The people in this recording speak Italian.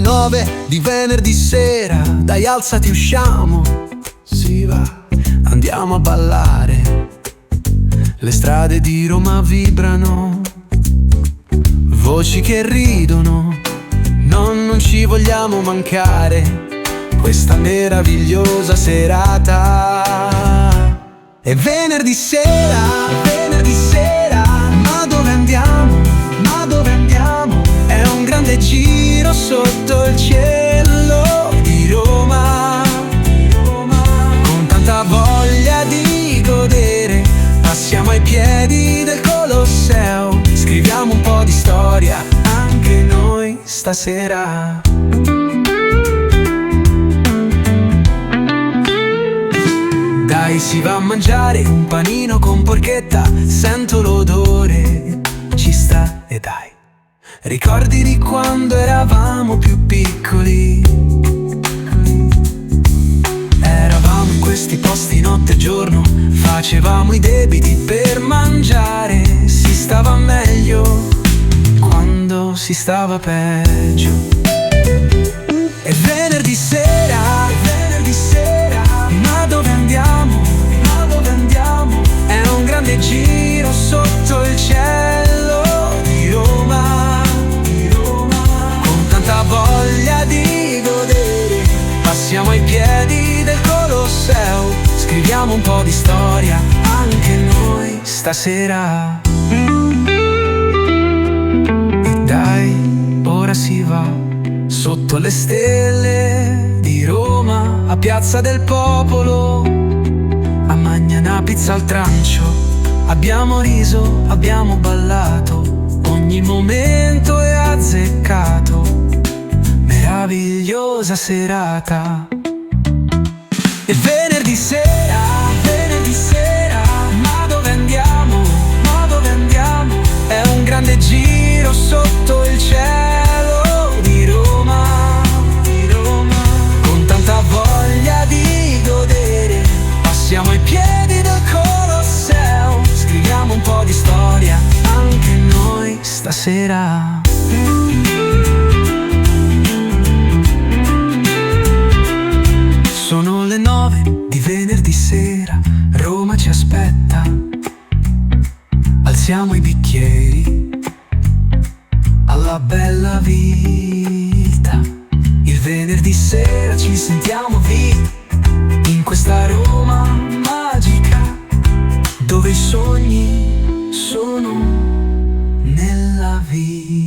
9 di venerdì sera, dai alzati usciamo, si va, andiamo a ballare. Le strade di Roma vibrano, voci che ridono, non ci vogliamo mancare questa meravigliosa serata. È venerdì sera, ma dove andiamo? Ma dove andiamo? È un grande giro sotto il cielo di Roma, con tanta voglia di godere. Passiamo ai piedi del Colosseo, scriviamo un po' di storia anche noi stasera. Dai, si va a mangiare un panino con porchetta, sento l'odore, ci sta e dai. Ricordi di quando eravamo più piccoli? Eravamo in questi posti notte e giorno, facevamo i debiti per mangiare. Si stava meglio quando si stava peggio. È venerdì sera, ma dove andiamo? Ma dove andiamo? È un grande giro sotto il cielo di Roma, con tanta voglia di godere. Passiamo ai piedi del Colosseo, scriviamo un po' di storia anche noi stasera. E dai, ora si va sotto le stelle di Roma, a Piazza del Popolo, a mangiare una pizza al trancio. Abbiamo riso, abbiamo ballato, ogni momento è azzeccato. Meravigliosa serata. E venerdì sera, ma dove andiamo? Ma dove andiamo? È un grande giro sotto il cielo di Roma, con tanta voglia di godere. Passiamo ai piedi del Colosseo, scriviamo un po' di storia anche noi stasera. Sono le 9 di venerdì sera, Roma ci aspetta. Alziamo i bicchieri alla bella vita. Il venerdì sera ci sentiamo vivi in questa Roma magica, dove i sogni sono nella vita.